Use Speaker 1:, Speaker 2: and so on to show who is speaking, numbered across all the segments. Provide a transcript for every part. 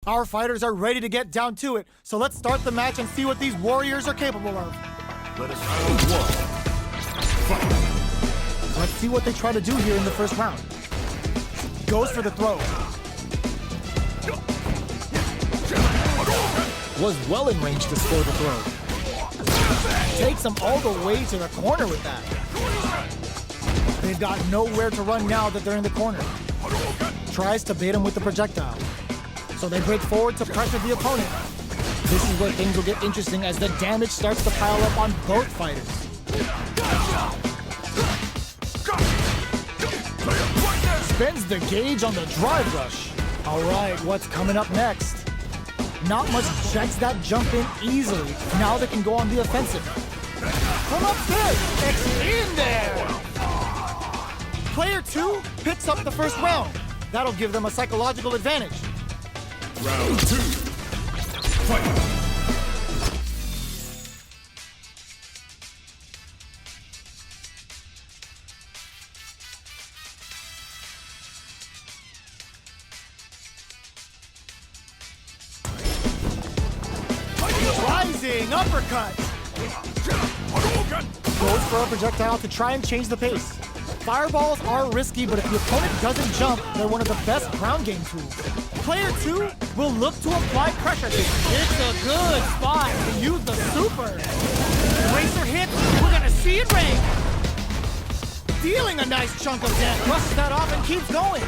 Speaker 1: Our fighters are ready to get down to it, so let's start the match and see what these warriors are capable of.
Speaker 2: Let us round one. Fight.
Speaker 1: Let's see what they try to do here in the first round. Goes for the throw. Was well in range to score the throw. Takes him all the way to the corner with that. They've got nowhere to run now that they're in the corner. Tries to bait him with the projectile. So they break forward to pressure the opponent. This is where things will get interesting as the damage starts to pile up on both fighters. Spends the gauge on the drive rush. All right, what's coming up next? Not much checks that jump in easily. Now they can go on the offensive. Come upstairs! It's in there! Player 2 picks up the first round. That'll give them a psychological advantage.
Speaker 2: Round 2. Fight.
Speaker 1: Rising uppercut! Goes for a projectile to try and change the pace. Fireballs are risky, but if the opponent doesn't jump, they're one of the best ground game tools. Player 2 will look to apply pressure. It's a good spot to use the super. Racer hit, we're gonna see it rain. Dealing a nice chunk of damage. Brushes that off and keeps going.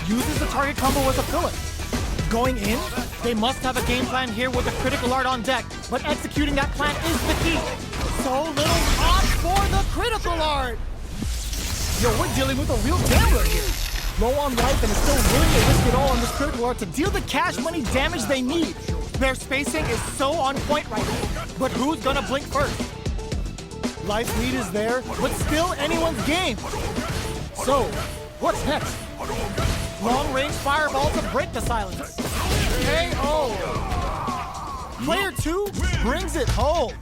Speaker 1: Uses the target combo as a filler. Going in, they must have a game plan here with a critical art on deck, but executing that plan is the key. So little odds for the critical art. Yo, we're dealing with a real gambler here. Low on life and is still willing to risk it all on this critical art to deal the cash money damage they need. Their spacing is so on point right now. But who's gonna blink first? Life lead is there, but still anyone's game. So, what's next? Long-range fireball to break the silence. KO! Player 2 brings it home.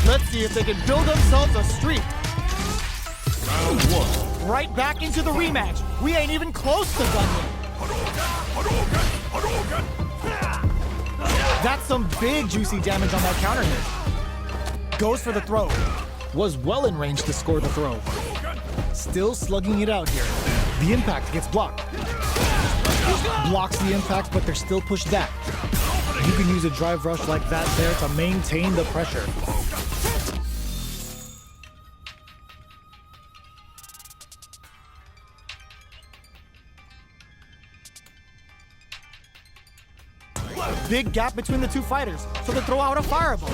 Speaker 1: Let's see if they can build themselves a streak.
Speaker 2: Round 1.
Speaker 1: Right back into the rematch. We ain't even close to done yet. That's some big juicy damage on that counter hit. Goes for the throw. Was well in range to score the throw. Still slugging it out here. The impact gets blocked. Blocks the impact, but they're still pushed back. You can use a drive rush like that there to maintain the pressure. Big gap between the two fighters, so they throw out a fireball.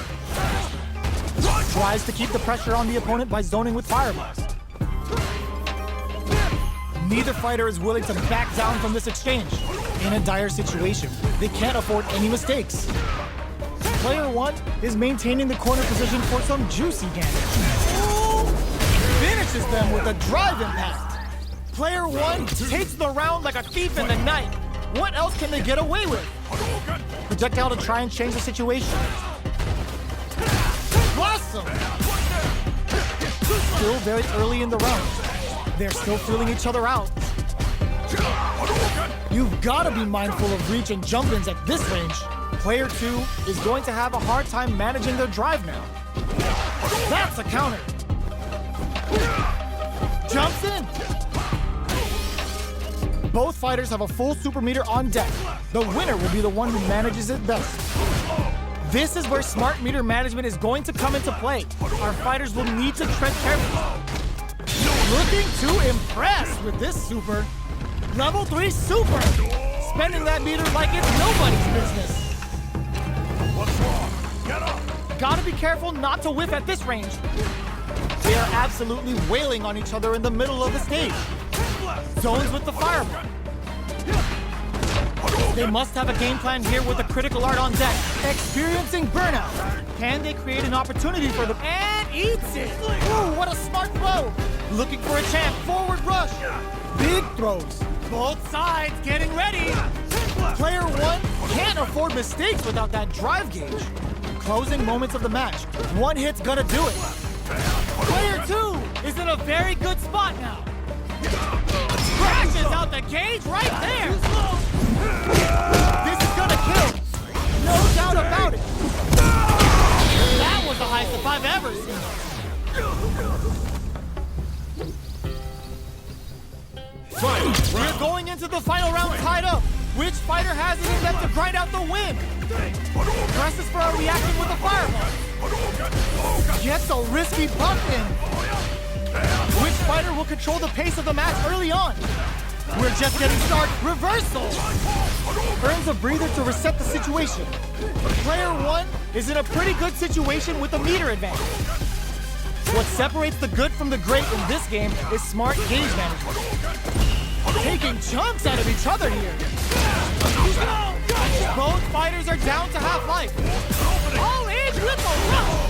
Speaker 1: Tries to keep the pressure on the opponent by zoning with fireballs. Neither fighter is willing to back down from this exchange. In a dire situation, they can't afford any mistakes. Player 1 is maintaining the corner position for some juicy damage. Finishes them with a drive impact. Player 1 takes the round like a thief in the night. What else can they get away with? Projectile to try and change the situation. Awesome! Still very early in the round. They're still feeling each other out. You've got to be mindful of reach and jump-ins at this range. Player 2 is going to have a hard time managing their drive now. That's a counter. Jumps in. Both fighters have a full super meter on deck. The winner will be the one who manages it best. This is where smart meter management is going to come into play. Our fighters will need to tread carefully. Looking to impress with this super. Level 3 super. Spending that meter like it's nobody's business.
Speaker 2: What's wrong? Get up!
Speaker 1: Gotta be careful not to whiff at this range. They are absolutely wailing on each other in the middle of the stage. Zones with the fireball. They must have a game plan here with a critical art on deck. Experiencing burnout. Can they create an opportunity for them? And eats it! Ooh, what a smart throw! Looking for a chance. Forward rush. Big throws. Both sides getting ready. Player 1 can't afford mistakes without that drive gauge. Closing moments of the match. One hit's gonna do it. Player 2 is in a very good spot now. Crashes out the cage right there. This is gonna kill. No doubt about it. That was the highest if I've ever seen it. We're going into the final round tied up. Which fighter has it in them to grind out the win? Presses for a reaction with a fireball. Gets a risky buff in. Which fighter will control the pace of the match early on? We're just getting started. Reversal! Earns a breather to reset the situation. Player 1 is in a pretty good situation with a meter advantage. What separates the good from the great in this game is smart gauge management. Taking chunks out of each other here. Both fighters are down to half life. All in with a rush.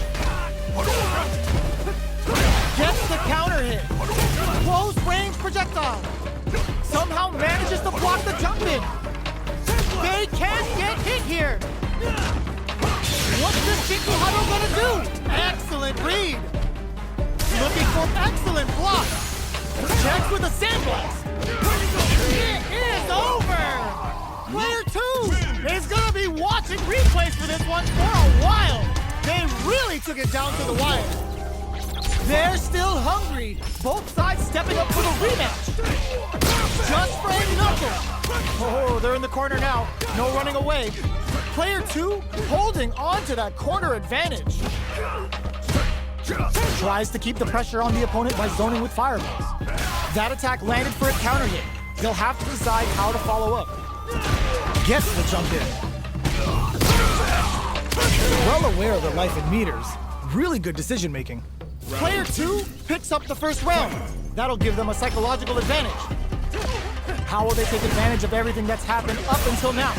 Speaker 1: Gets the counter hit. Close range projectile. Somehow manages to block the jump in. They can't get hit here. What's this Chico Huddle gonna do? Excellent read. Looking for excellent block. Checks with a sandblast. It is over. Player 2 is gonna be watching replays for this one for a while. They really took it down to the wire. They're still hungry. Both sides stepping up for the rematch. Just for a knuckle. Oh, they're in the corner now. No running away. Player 2 holding on to that corner advantage. Tries to keep the pressure on the opponent by zoning with fireballs. That attack landed for a counter hit. They'll have to decide how to follow up. Gets the jump in. Well aware of their life in meters. Really good decision making. Player 2 picks up the first round. That'll give them a psychological advantage. How will they take advantage of everything that's happened up until now?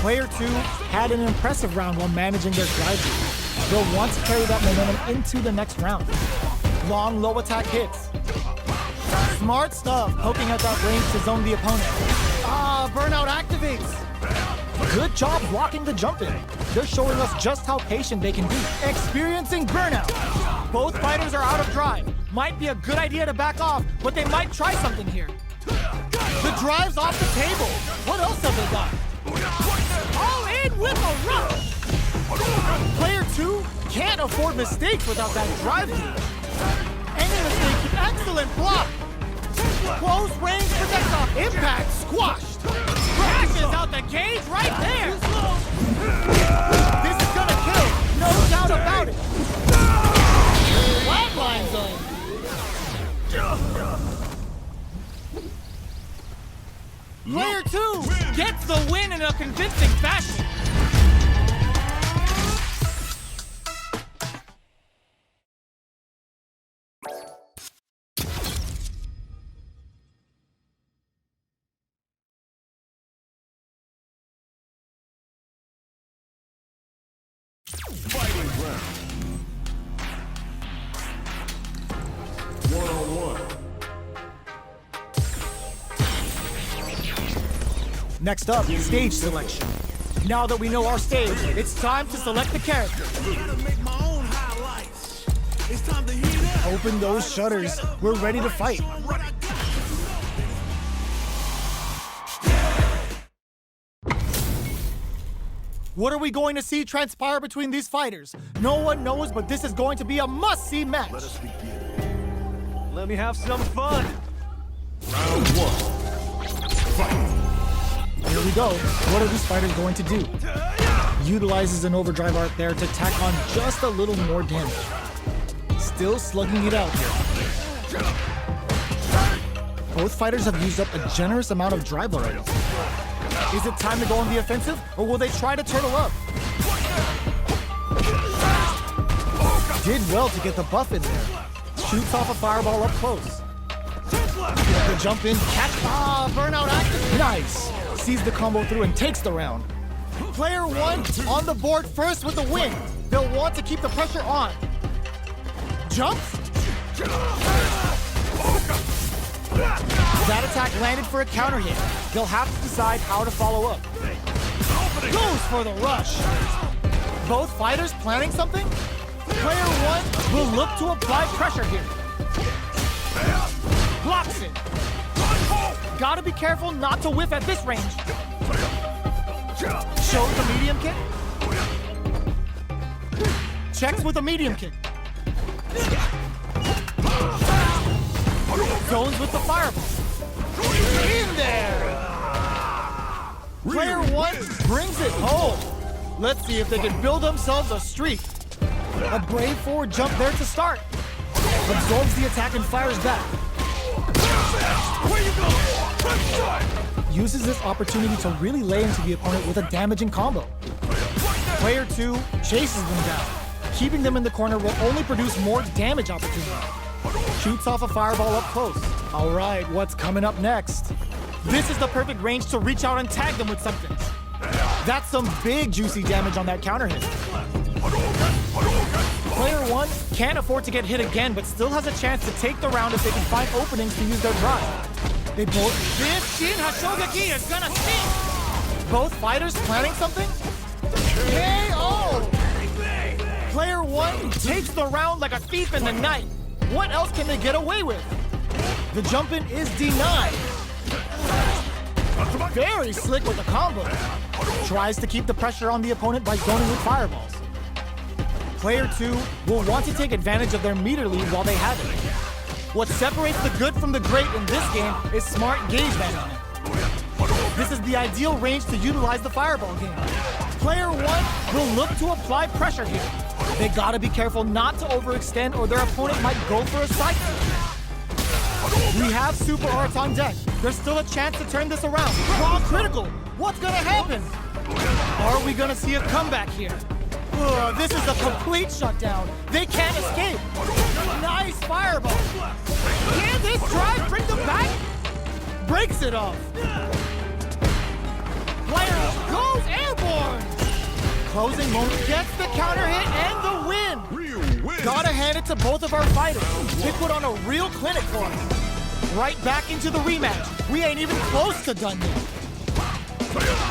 Speaker 1: Player 2 had an impressive round while managing their drive lead. They'll want to carry that momentum into the next round. Long, low attack hits. Smart stuff, poking at that range to zone the opponent. Burnout activates. Good job blocking the jump in. They're showing us just how patient they can be. Experiencing burnout. Both fighters are out of drive. Might be a good idea to back off, but they might try something here. The drive's off the table. What else have they got? All in with a rush. Player 2 can't afford mistakes without that drive lead. Any mistake, excellent block. Close range projectile. Impact squashed. Crashes out the cage right there. This is gonna kill. No doubt about it. Flatline zone. Player 2 gets the win in a convincing fashion.
Speaker 2: Fighting round. 1-on-1.
Speaker 1: Next up, stage selection. Now that we know our stage, it's time to select the character. Open those shutters. We're ready to fight. What are we going to see transpire between these fighters? No one knows, but this is going to be a must-see match.
Speaker 2: Let us begin.
Speaker 3: Let me have some fun.
Speaker 2: Round 1. Fight.
Speaker 1: Here we go. What are these fighters going to do? Utilizes an overdrive art there to tack on just a little more damage. Still slugging it out here. Both fighters have used up a generous amount of drive already. Is it time to go on the offensive, or will they try to turtle up? Did well to get the buff in there. Shoots off a fireball up close. The jump in, catch, burnout active. Nice. Sees the combo through and takes the round. Player 1 on the board first with the win. They'll want to keep the pressure on. Jumps. That attack landed for a counter hit. They'll have to decide how to follow up. Goes for the rush. Both fighters planning something? Player 1 will look to apply pressure here. Blocks it. Gotta be careful not to whiff at this range. Shows the medium kick. Checks with a medium kick. Zones with the fireball. In there! Player 1 brings it home. Let's see if they can build themselves a streak. A brave forward jump there to start. Absorbs the attack and fires back.
Speaker 2: Where you go?
Speaker 1: Uses this opportunity to really lay into the opponent with a damaging combo. Player 2 chases them down. Keeping them in the corner will only produce more damage opportunity. Shoots off a fireball up close. All right, what's coming up next? This is the perfect range to reach out and tag them with something. That's some big juicy damage on that counter hit. Player 1 can't afford to get hit again, but still has a chance to take the round if they can find openings to use their drive. They both... This Shin Hashogaki is gonna sting! Both fighters planning something? KO! Player 1 takes the round like a thief in the night. What else can they get away with? The jump-in is denied. Very slick with the combo. Tries to keep the pressure on the opponent by zoning with fireballs. Player 2 will want to take advantage of their meter lead while they have it. What separates the good from the great in this game is smart gauge management. This is the ideal range to utilize the fireball game. Player 1 will look to apply pressure here. They gotta be careful not to overextend or their opponent might go for a side switch. We have Super Arts on deck. There's still a chance to turn this around. Raw critical! What's gonna happen? Are we gonna see a comeback here? This is a complete shutdown. They can't escape. Nice fireball. Can this drive bring them back? Breaks it off. Player goes airborne. Closing moment gets the counter hit and the win.
Speaker 2: Real win.
Speaker 1: Gotta hand it to both of our fighters. They put on a real clinic for us. Right back into the rematch. We ain't even close to done yet.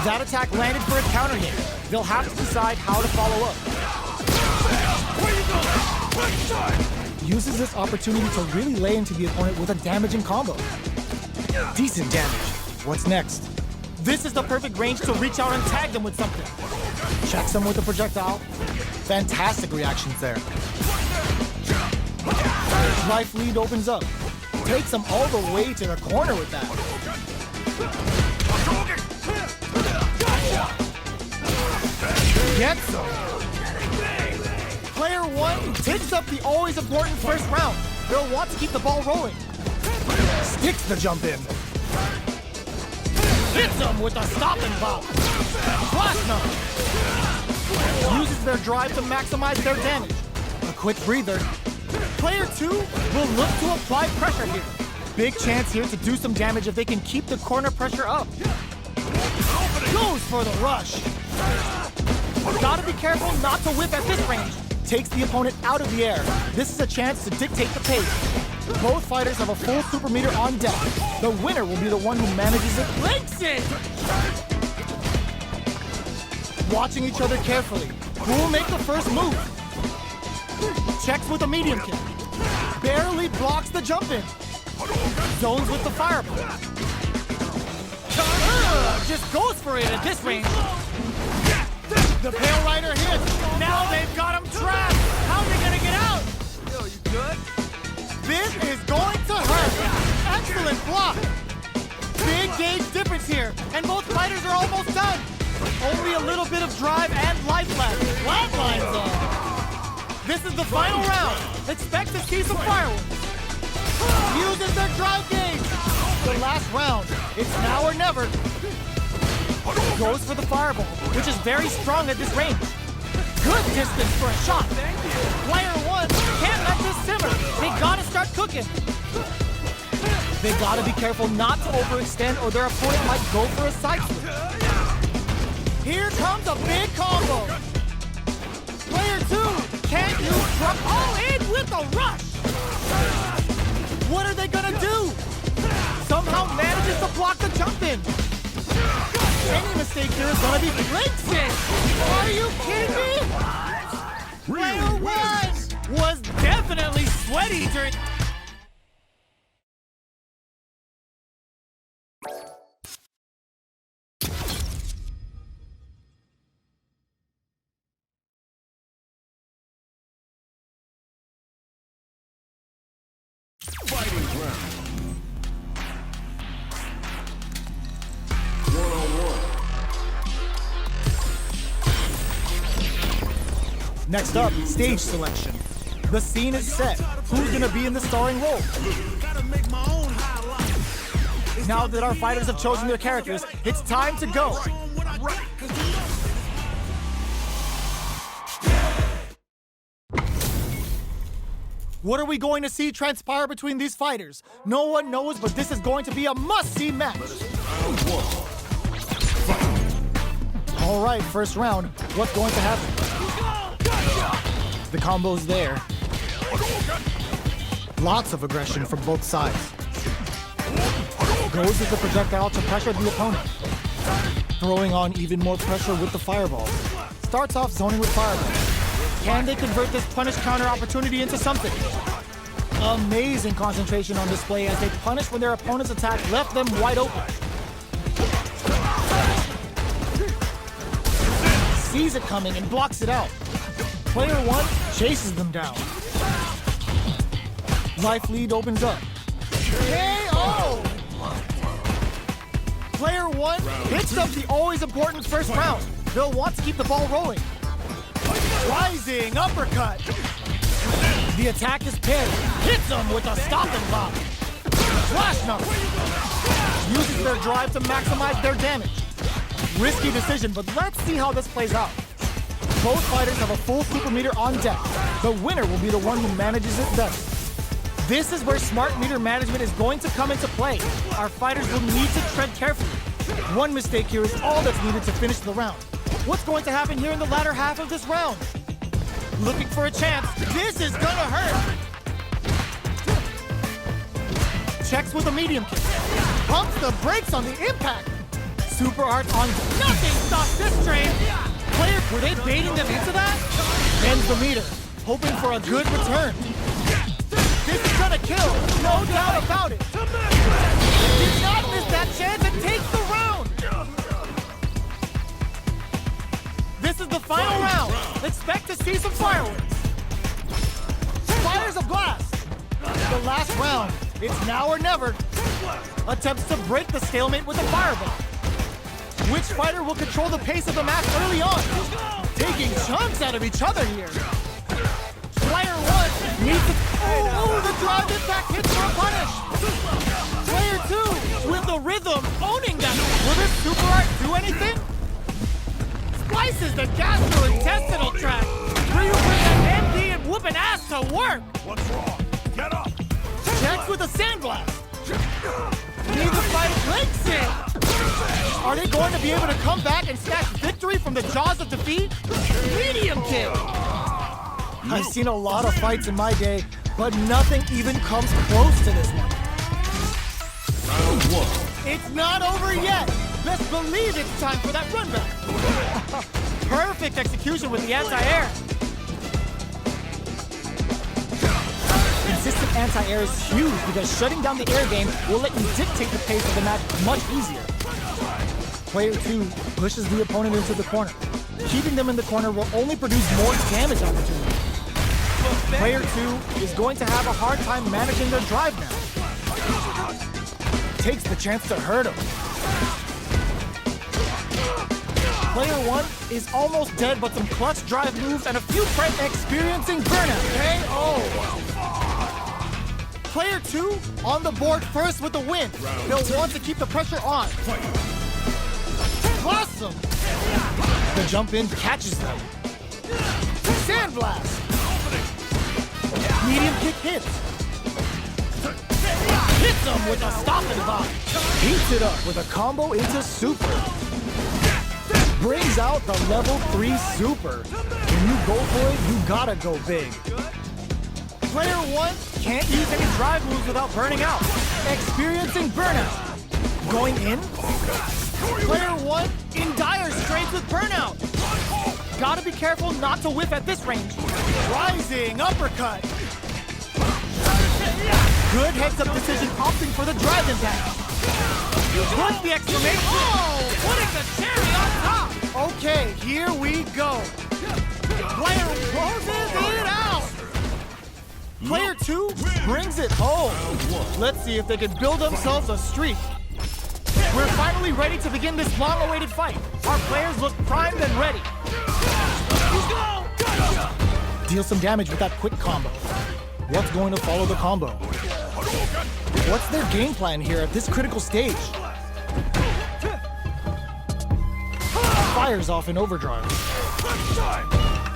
Speaker 1: That attack landed for a counter hit. They'll have to decide how to follow up. Uses this opportunity to really lay into the opponent with a damaging combo. Decent damage. What's next? This is the perfect range to reach out and tag them with something. Checks them with a projectile. Fantastic reactions there. Life lead opens up. Takes them all the way to the corner with that. Gets them. Player 1 takes up the always important first round. They'll want to keep the ball rolling. Sticks the jump in. Hits them with a stopping blow. Plasma. Uses their drive to maximize their damage. A quick breather. Player 2 will look to apply pressure here. Big chance here to do some damage if they can keep the corner pressure up. Goes for the rush. Gotta be careful not to whip at this range. Takes the opponent out of the air. This is a chance to dictate the pace. Both fighters have a full super meter on deck. The winner will be the one who manages it. Links it! Watching each other carefully. Who will make the first move? Checks with a medium kick. Barely blocks the jump in. Zones with the fireball. Just goes for it at this range. The Pale Rider hits. Now they've got him trapped. How are they gonna get out?
Speaker 3: Yo, you good?
Speaker 1: This is going to hurt. Excellent block. Big gauge difference here, and both fighters are almost done. Only a little bit of drive and life left. Flatlines on. This is the final round. Expect to see some fireworks. Uses their drive gauge. The last round. It's now or never. Goes for the fireball, which is very strong at this range. Good distance for a shot. Player 1 can't let this simmer. They gotta start cooking. They gotta be careful not to overextend or their opponent might go for a side switch. Here comes a big combo. Player 2 can't use truck. All in with a rush. What are they gonna do? Somehow manages to block the jump in. Any mistake here is gonna be Linksy. Are you kidding me? Player 1 was definitely sweaty during... Next up, stage selection. The scene is set. Who's gonna be in the starring role? Now that our fighters have chosen their characters, it's time to go. What are we going to see transpire between these fighters? No one knows, but this is going to be a must-see match. All right, first round. What's going to happen? The combo's there. Lots of aggression from both sides. Goes with the projectile to pressure the opponent. Throwing on even more pressure with the fireball. Starts off zoning with fireball. Can they convert this punish counter opportunity into something? Amazing concentration on display as they punish when their opponent's attack left them wide open. Sees it coming and blocks it out. Player one chases them down. Life lead opens up. KO! Player one picks up the always important first round. They'll want to keep the ball rolling. Rising uppercut. The attack is pinned. Hits them with a stop and block. Flash knuckle. Uses their drive to maximize their damage. Risky decision, but let's see how this plays out. Both fighters have a full super meter on deck. The winner will be the one who manages it best. This is where smart meter management is going to come into play. Our fighters will need to tread carefully. One mistake here is all that's needed to finish the round. What's going to happen here in the latter half of this round? Looking for a chance. This is gonna hurt. Checks with a medium kick. Pumps the brakes on the impact. Super art on. Nothing stops this train. Player, were they baiting them into that? Ends the meter, hoping for a good return. This is gonna kill, no doubt about it. Did not miss that chance and takes the round. This is the final round. Expect to see some fireworks. Fires of glass. The last round. It's now or never. Attempts to break the stalemate with a fireball. Which fighter will control the pace of the match early on? Taking chunks out of each other here. Player one needs to... Oh, the drive impact hits for a punish. Player two with the rhythm owning them. Will this super art do anything? Slices the gastrointestinal tract. Ryu brings an MD and whooping ass to work.
Speaker 2: What's wrong? Get up!
Speaker 1: Checks with a sandblast. Neither fighter breaks it. Are they going to be able to come back and snatch victory from the jaws of defeat? Medium kick. I've seen a lot of fights in my day, but nothing even comes close to this one.
Speaker 2: Round one.
Speaker 1: It's not over yet. Best believe it's time for that run back. Perfect execution with the anti-air. Consistent anti-air is huge because shutting down the air game will let you dictate the pace of the match much easier. Player two pushes the opponent into the corner. Keeping them in the corner will only produce more damage opportunities. Player two is going to have a hard time managing their drive now. Takes the chance to hurt him. Player one is almost dead, but some clutch drive moves and a few experiencing burnout. KO. Player two on the board first with the win. They'll want to keep the pressure on. Awesome! The jump in catches them. Sandblast. Medium kick hits. Hits them with a stop and block. Heats it up with a combo into super. Brings out the level 3 super. When you go for it, you gotta go big. Player one can't use any drive moves without burning out. Experiencing burnout. Going in. Player one in dire straits with burnout. Gotta be careful not to whiff at this range. Rising uppercut. Good heads-up decision opting for the drive impact. Puts the exclamation. Oh, putting the cherry on top. Okay, here we go. Player closes it out. Player 2 brings it home. Let's see if they can build themselves a streak. We're finally ready to begin this long-awaited fight. Our players look primed and ready. Deal some damage with that quick combo. What's going to follow the combo? What's their game plan here at this critical stage? Fires off in overdrive.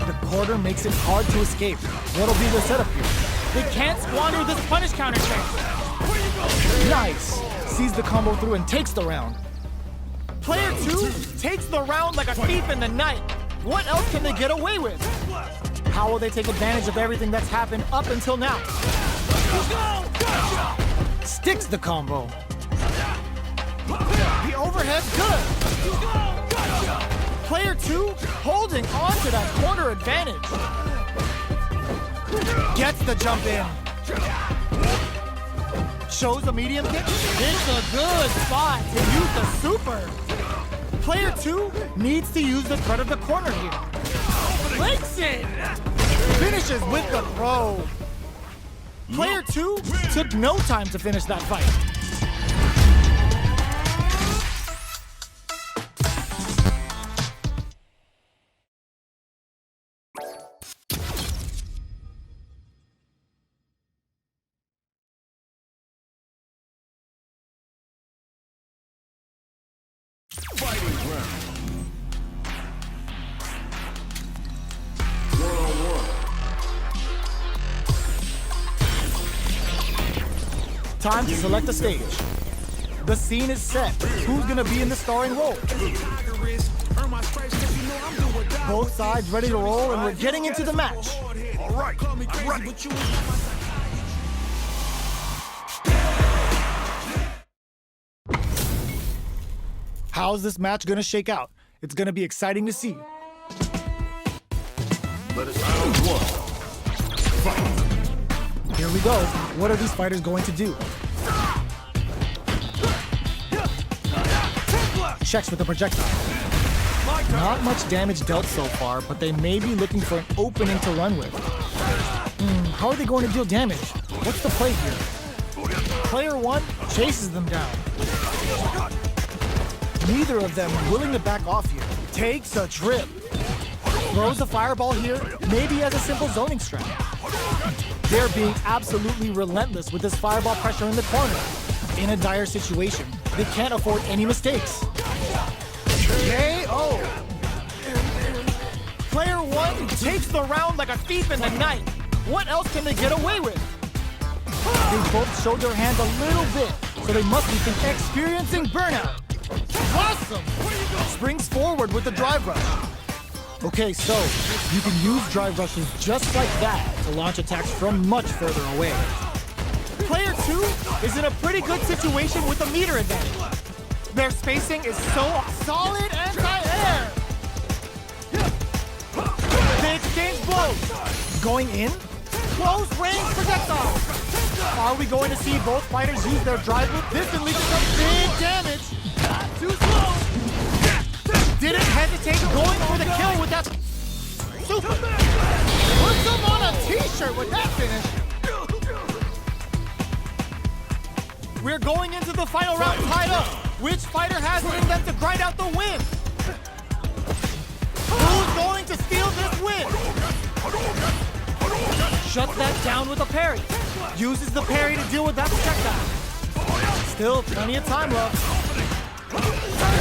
Speaker 1: The quarter makes it hard to escape. What'll be the setup here? They can't squander this punish counter chance. Nice. Sees the combo through and takes the round. Player 2 takes the round like a thief in the night. What else can they get away with? How will they take advantage of everything that's happened up until now? Sticks the combo. The overhead's good. Player 2 holding on to that corner advantage. Gets the jump in. Shows a medium kick. It's a good spot to use the super. Player 2 needs to use the threat of the corner here. Links it. Finishes with the throw. Player 2 took no time to finish that fight.
Speaker 2: Fighting ground.
Speaker 1: Time to select a stage. The scene is set. Who's gonna be in the starring role? Both sides ready to roll, and we're getting into the match.
Speaker 2: All right, I'm ready.
Speaker 1: How's this match gonna shake out? It's gonna be exciting to see.
Speaker 2: Let us round one. Fight.
Speaker 1: Here we go. What are these fighters going to do? Checks with the projectile. Not much damage dealt so far, but they may be looking for an opening to run with. How are they going to deal damage? What's the play here? Player 1 chases them down. Neither of them willing to back off here. Takes a trip. Throws a fireball here, maybe as a simple zoning strat. They're being absolutely relentless with this fireball pressure in the corner. In a dire situation, they can't afford any mistakes. KO! Player 1 takes the round like a thief in the night. What else can they get away with? They both showed their hand a little bit, so they must be experiencing burnout. Awesome! Springs forward with the drive rush. Okay, so you can use drive rushes just like that to launch attacks from much further away. Player 2 is in a pretty good situation with a meter advantage. Their spacing is so solid anti-air. They exchange blows. Going in, close range projectile. Are we going to see both fighters use their drive loop? This can lead to some big damage. Too slow. Didn't hesitate going for the kill with that super. Puts him on a t-shirt with that finish. We're going into the final round tied up. Which fighter has it in them to grind out the win? Who's going to steal this win? Shuts that down with a parry. Uses the parry to deal with that projectile. Still plenty of time left.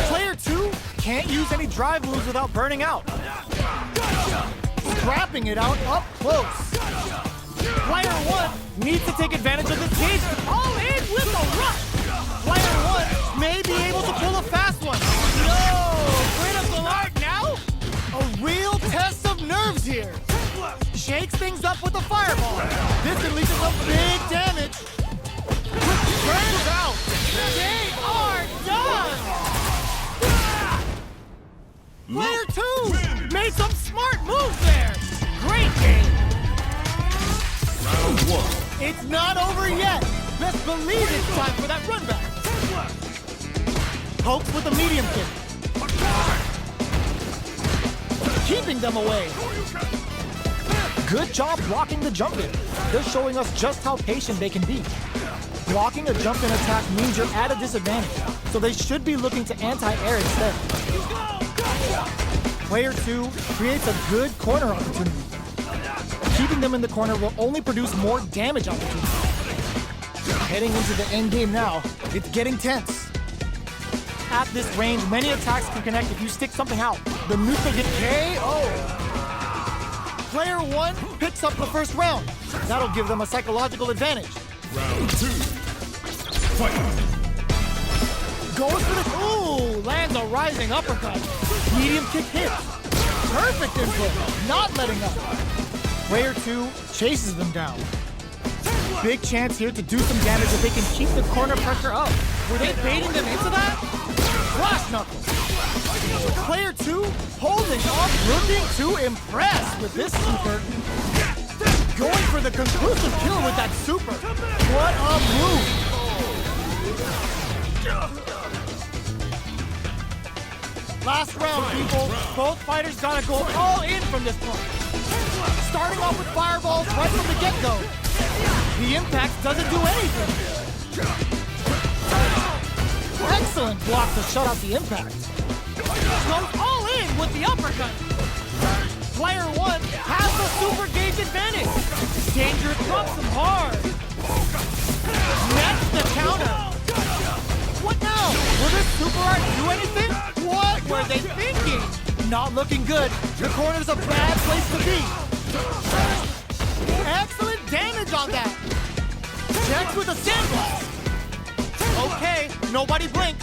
Speaker 1: Player 2 can't use any drive moves without burning out. Scrapping it out up close. Player 1 needs to take advantage of this cage. All in with a rush. Player 1 may be able to pull a fast one. No! Critical art now? A real test of nerves here. Shakes things up with a fireball. This can lead to some big damage. Burns out. They are done! Player 2 made some smart moves there. Great game.
Speaker 2: Round one.
Speaker 1: It's not over yet. Best believe it's time for that run back. Pokes with a medium kick. Keeping them away. Good job blocking the jump in. They're showing us just how patient they can be. Blocking a jump in attack means you're at a disadvantage, so they should be looking to anti-air instead. Player 2 creates a good corner opportunity. Keeping them in the corner will only produce more damage opportunities. Heading into the end game now, it's getting tense. At this range, many attacks can connect if you stick something out. The neutral get KO. Player 1 picks up the first round. That'll give them a psychological advantage.
Speaker 2: Round 2. Fight.
Speaker 1: Goes for the... Ooh! Lands a rising uppercut. Medium kick hits. Perfect input. Not letting up. Player 2 chases them down. Big chance here to do some damage if they can keep the corner pressure up. Were they baiting them into that? Flash knuckles. Player 2 holding off, looking to impress with this super. Going for the conclusive kill with that super. What a move. Last round, people. Both fighters gotta go all in from this point. Starting off with fireballs right from the get-go. The impact doesn't do anything. Excellent block to shut out the impact. Goes all in with the uppercut. Player 1 has the super gauge advantage. Dangerous drops him hard. Next the counter. What now? Will this super art do anything? What were they thinking? Not looking good. The corner's a bad place to be. Excellent damage on that. Checks with a sandblast. Okay, nobody blink.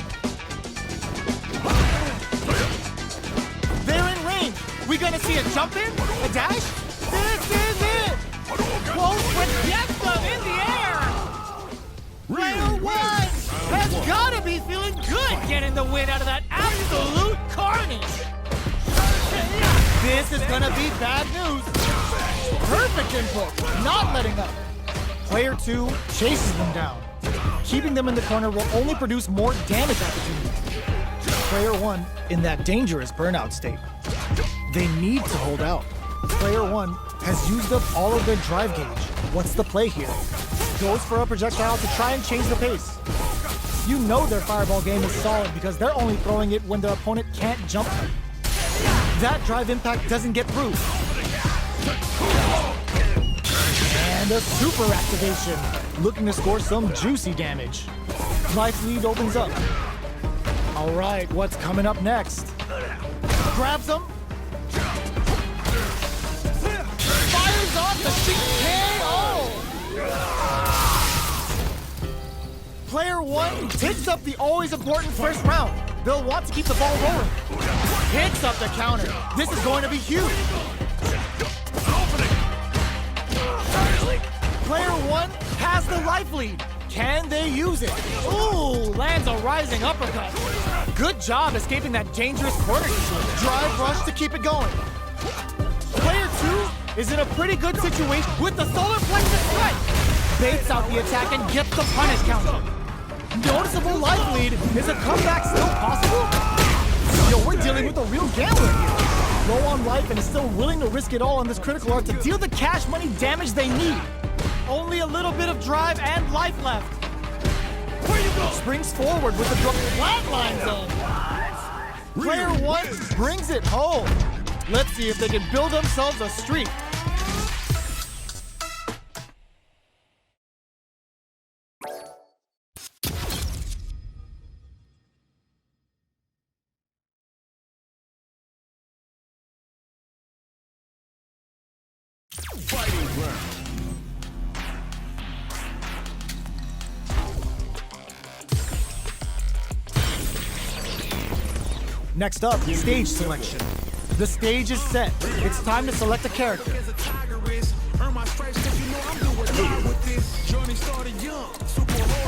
Speaker 1: They're in range. We gonna see a jump in? A dash? This is it! Close projects them in the air! Player 1 has gotta be feeling good getting the win out of that absolute carnage! This is gonna be bad news. Perfect input, not letting up. Player 2 chases them down. Keeping them in the corner will only produce more damage opportunities. Player 1 in that dangerous burnout state. They need to hold out. Player 1 has used up all of their drive gauge. What's the play here? Goes for a projectile to try and change the pace. You know their fireball game is solid because they're only throwing it when their opponent can't jump them. That drive impact doesn't get through. And a super activation, looking to score some juicy damage. Life lead opens up. All right, what's coming up next? Grabs him. Fires off the KO. Player 1 takes up the always important first round. They'll want to keep the ball rolling. Hits up the counter. This is going to be huge. Player 1 has the life lead. Can they use it? Ooh, lands a rising uppercut. Good job escaping that dangerous corner situation. Drive rush to keep it going. Player 2 is in a pretty good situation with the solar plexus strike. Baits out the attack and gets the punish counter. Noticeable life lead. Is a comeback still possible? Yo, we're dealing with a real gambler here. Low on life and is still willing to risk it all on this critical art to deal the cash money damage they need. Only a little bit of drive and life left. Where you go? Springs forward with the flatline zone. Player 1 brings it home. Let's see if they can build themselves a streak.
Speaker 2: Fighting ground.
Speaker 1: Next up, stage selection. The stage is set. It's time to select a character.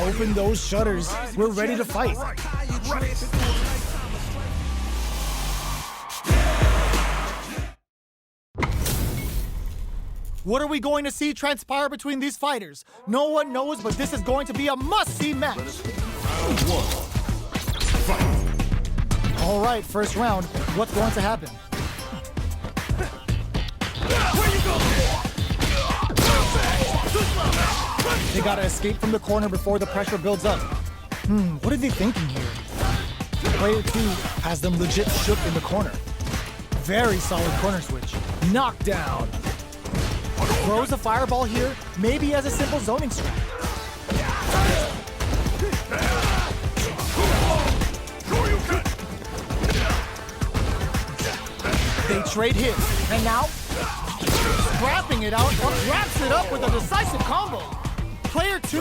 Speaker 1: Open those shutters. We're ready to fight. What are we going to see transpire between these fighters? No one knows, but this is going to be a must-see match.
Speaker 2: Round 1. Fight.
Speaker 1: All right, first round. What's going to happen?
Speaker 2: Where you go?
Speaker 1: gotta escape from the corner before the pressure builds up. What are they thinking here? Player 2 has them legit shook in the corner. Very solid corner switch. Knockdown. Throws a fireball here, maybe as a simple zoning strat. They trade hits, and now scrapping it out, wraps it up with a decisive combo. Player 2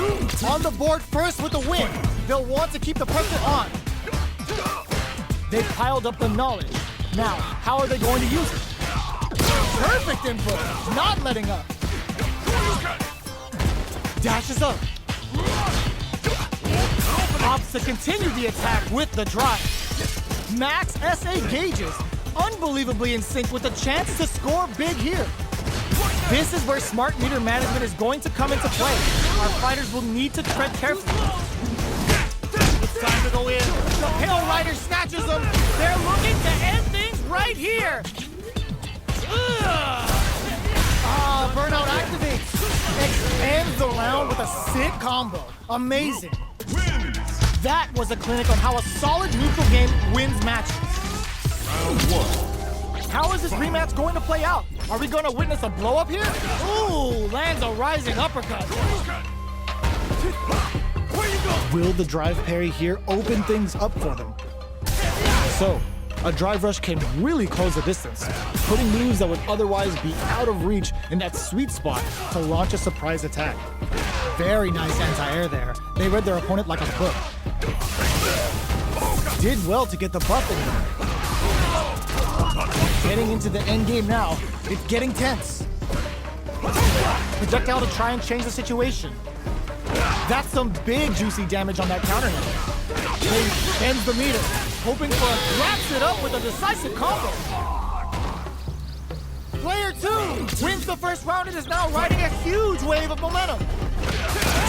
Speaker 1: on the board first with the win. They'll want to keep the pressure on. They've piled up the knowledge. Now, how are they going to use it? Perfect input, not letting up. Dashes up. Opts to continue the attack with the drive. Max SA gauges, unbelievably in sync with the chance to score big here. This is where smart meter management is going to come into play. Our fighters will need to tread carefully. It's time to go in. The Pale Rider snatches them. They're looking to end things right here. Burnout activates. Expands the round with a sick combo. Amazing. That was a clinic on how a solid neutral game wins matches.
Speaker 2: Round 1.
Speaker 1: How is this rematch going to play out? Are we going to witness a blow up here? Ooh, lands a rising uppercut. Will the drive parry here open things up for them? So, a drive rush can really close the distance, putting moves that would otherwise be out of reach in that sweet spot to launch a surprise attack. Very nice anti-air there. They read their opponent like a book. Did well to get the buff in there. Getting into the end game now, it's getting tense. Projectile to try and change the situation. That's some big juicy damage on that counter hit. He ends the meter, hoping for a wraps it up with a decisive combo. Player 2 wins the first round and is now riding a huge wave of momentum.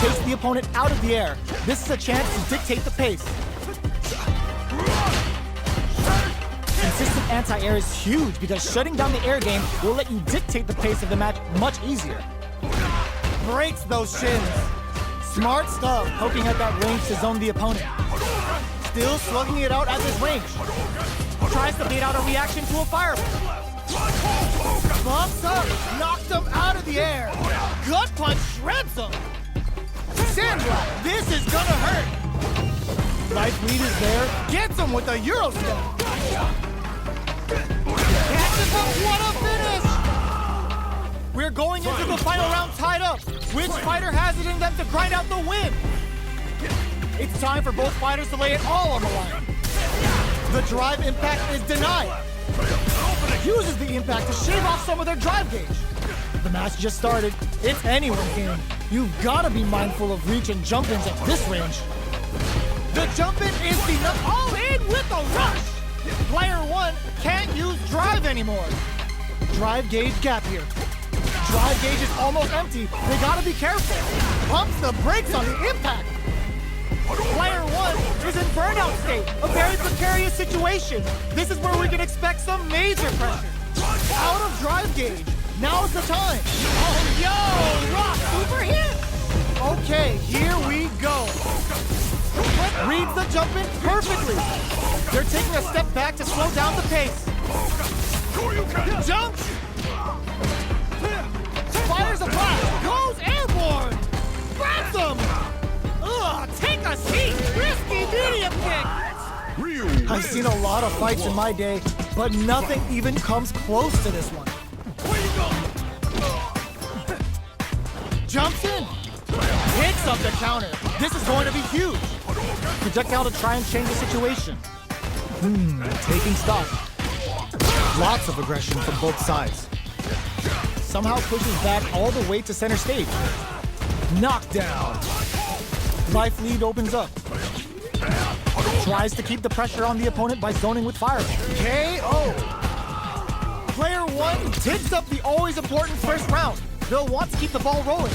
Speaker 1: Takes the opponent out of the air. This is a chance to dictate the pace. Consistent anti-air is huge because shutting down the air game will let you dictate the pace of the match much easier. Breaks those shins. Smart stuff, poking at that range to zone the opponent. Still slugging it out at this range. Tries to bait out a reaction to a fireball. Bumps up, knocked him out of the air. Gut punch shreds him. Sandra, this is gonna hurt. Life lead is there, gets him with a Euro step. Catches him, what a finish! We're going into the final round tied up. Which fighter has it in them to grind out the win? It's time for both fighters to lay it all on the line. The drive impact is denied. Uses the impact to shave off some of their drive gauge. The match just started. It's anyone's game. You've got to be mindful of reach and jump-ins at this range. The jump-in is the all in with a rush. Player 1 can't use drive anymore. Drive gauge gap here. Drive gauge is almost empty. They gotta be careful. Pumps the brakes on the impact. Player 1 is in burnout state. A very precarious situation. This is where we can expect some major pressure. Out of drive gauge. Now's the time. Oh, yo, Rock, super hit. Okay, here we go. Reads the jump in perfectly. They're taking a step back to slow down the pace. Jump! Fires a blast, goes airborne! Grabs him! Ugh, take a seat! Risky medium kick! I've seen a lot of fights in my day, but nothing even comes close to this one. Jumps in! Picks up the counter. This is going to be huge. Projectile to try and change the situation. Taking stock. Lots of aggression from both sides. Somehow pushes back all the way to center stage. Knockdown. Life lead opens up. Tries to keep the pressure on the opponent by zoning with fireball. KO. Player 1 takes up the always important first round. They'll want to keep the ball rolling.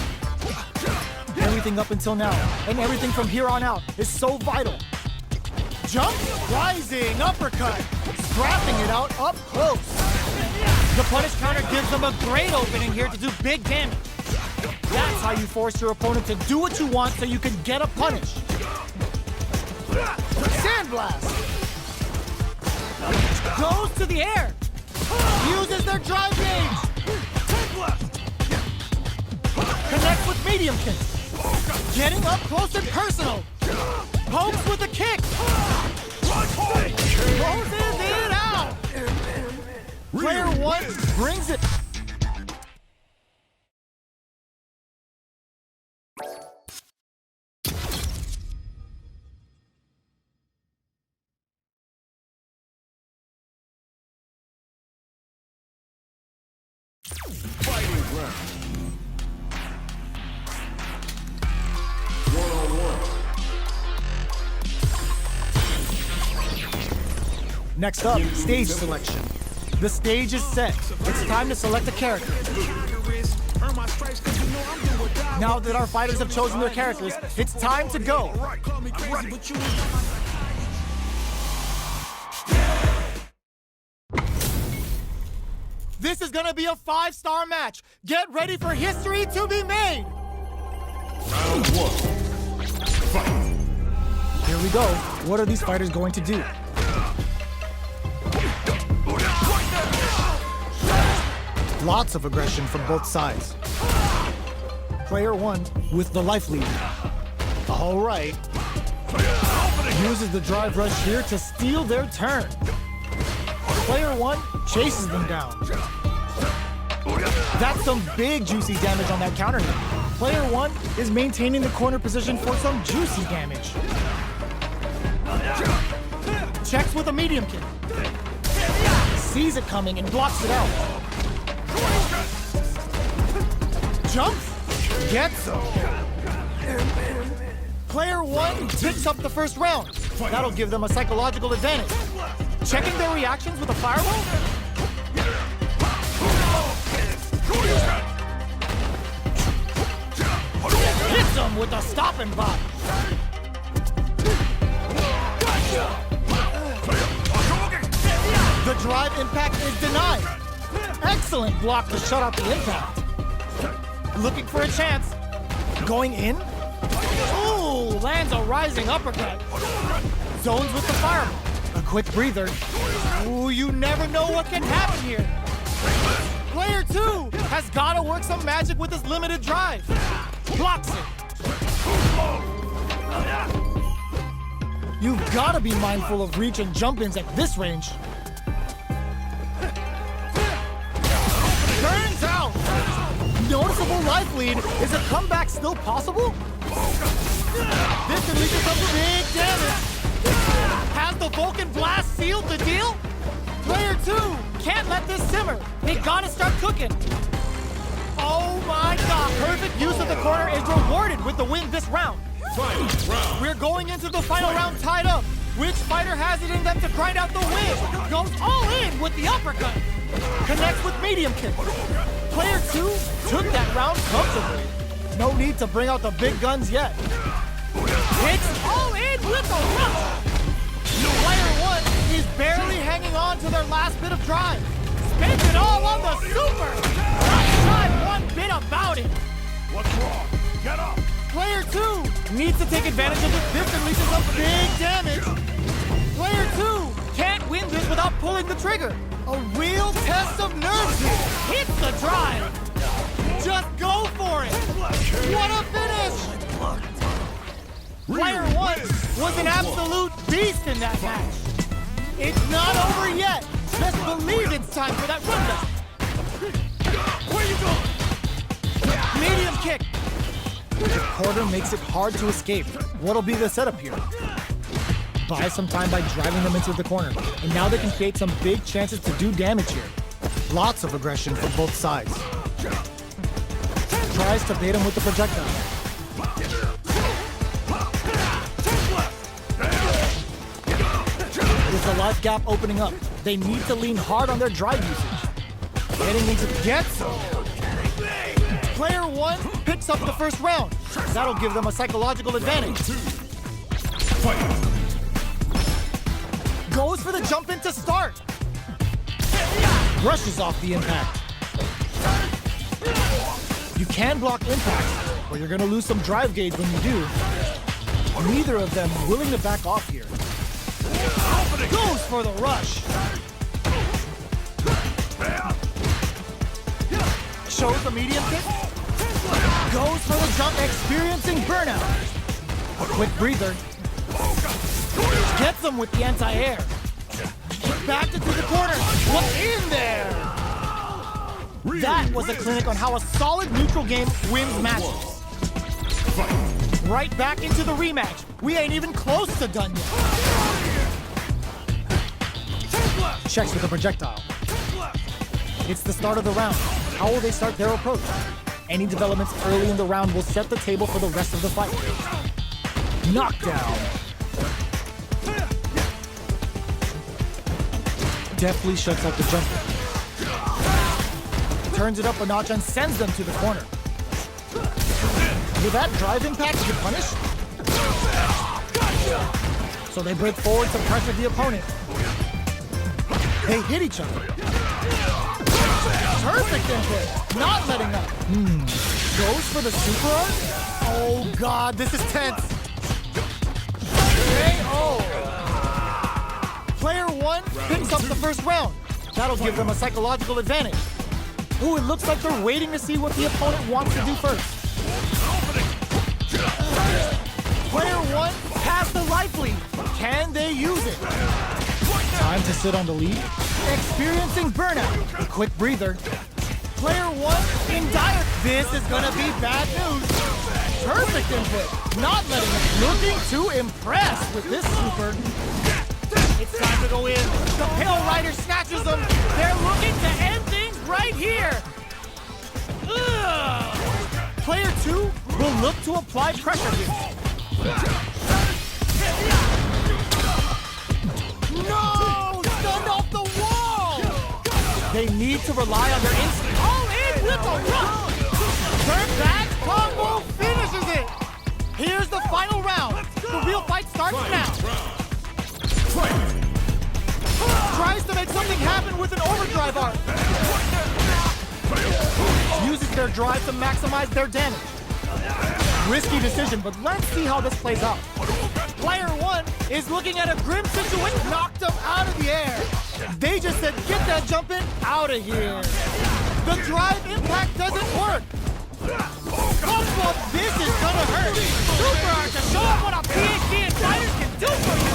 Speaker 1: Everything up until now, and everything from here on out, is so vital. Jump, rising, uppercut, scrapping it out up close. The punish counter gives them a great opening here to do big damage. That's how you force your opponent to do what you want so you can get a punish. Sandblast! Goes to the air! Uses their drive gauge! Connects with medium kick! Getting up close and personal! Pokes with a kick! Closes it out! Player 1 brings it.
Speaker 2: Fighting round. 1-on-1.
Speaker 1: Next up, stage selection. The stage is set. It's time to select a character. Now that our fighters have chosen their characters, it's time to go. This is gonna be a 5-star match. Get ready for history to be made.
Speaker 2: Round 1. Fight.
Speaker 1: Here we go. What are these fighters going to do? Lots of aggression from both sides. Player 1 with the life lead. All right. Uses the drive rush here to steal their turn. Player 1 chases them down. That's some big juicy damage on that counter hit. Player 1 is maintaining the corner position for some juicy damage. Checks with a medium kick. Sees it coming and blocks it out. Jumps, gets him. Player 1 picks up the first round. That'll give them a psychological advantage. Checking their reactions with a fireball? Hits them with a stopping block. The drive impact is denied. Excellent block to shut out the impact. Looking for a chance. Going in. Ooh, lands a rising uppercut. Zones with the fireball. A quick breather. Ooh, you never know what can happen here. Player 2 has got to work some magic with his limited drive. Blocks it. You've got to be mindful of reach and jump-ins at this range. Burns out. Noticeable life lead. Is a comeback still possible? This unleashes some big damage. Has the Vulcan Blast sealed the deal? Player 2 can't let this simmer. They gotta start cooking. Oh my god, perfect use of the corner is rewarded with the win this round. We're going into the final round tied up. Which fighter has it in them to grind out the win? Goes all in with the uppercut. Connects with medium kick. Player 2 took that round comfortably. No need to bring out the big guns yet. Hits all in with a rush. Player 1 is barely hanging on to their last bit of drive. Spends it all on the super. Not shy one bit about it.
Speaker 2: What's wrong? Get up.
Speaker 1: Player 2 needs to take advantage of this. This unleashes some big damage. Player 2 can't win this without pulling the trigger. A real test of nerves here. Hits the drive. Just go for it. What a finish. Player 1 was an absolute beast in that match. It's not over yet. Just believe it's time for that rundown.
Speaker 2: Where you going?
Speaker 1: Medium kick. The quarter makes it hard to escape. What'll be the setup here? Buy some time by driving them into the corner. And now they can create some big chances to do damage here. Lots of aggression from both sides. Tries to bait him with the projectile. With the life gap opening up, they need to lean hard on their drive usage. Getting into gets. Player 1 picks up the first round. That'll give them a psychological advantage. Goes for the jump in to start. Brushes off the impact. You can block impact, but you're gonna lose some drive gauge when you do. Neither of them willing to back off here. Goes for the rush. Shows the medium kick. Goes for the jump, experiencing burnout. A quick breather. Gets him with the anti-air. Backed into the corner. What's in there? That was a clinic on how a solid neutral game wins matches. Right back into the rematch. We ain't even close to done yet. Checks with a projectile. It's the start of the round. How will they start their approach? Any developments early in the round will set the table for the rest of the fight. Knockdown. Deftly shuts out the jumper. Turns it up a notch and sends them to the corner. Will that drive impact get punished? So they break forward to pressure the opponent. They hit each other. Perfect input. Not letting up. Goes for the super arm? Oh god, this is tense. KO. Player 1 picks up the first round. That'll give them a psychological advantage. Ooh, it looks like they're waiting to see what the opponent wants to do first. Player 1 has the life lead. Can they use it? Time to sit on the lead. Experiencing burnout. A quick breather. Player 1 in dire. This is gonna be bad news. Perfect input. Not letting them. Looking to impress with this super. It's time to go in. The Pale Rider snatches them. They're looking to end things right here. Ugh. Player 2 will look to apply pressure here. No! Stunned off the wall! They need to rely on their instinct. All in with a rush! Turn back, combo finishes it! Here's the final round. The real fight starts now. Tries to make something happen with an overdrive arc. Uses their drive to maximize their damage. Risky decision, but let's see how this plays out. Player 1 is looking at a grim situation. Knocked them out of the air. They just said, get that jump in, out of here. The drive impact doesn't work. Oh, this is gonna hurt. Super Arc to show them what a PhD in fighters can do for you.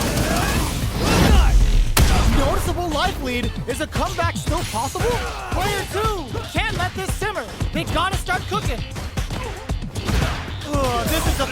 Speaker 1: Noticeable life lead. Is a comeback still possible? Player 2 can't let this simmer. They gotta start cooking. This is a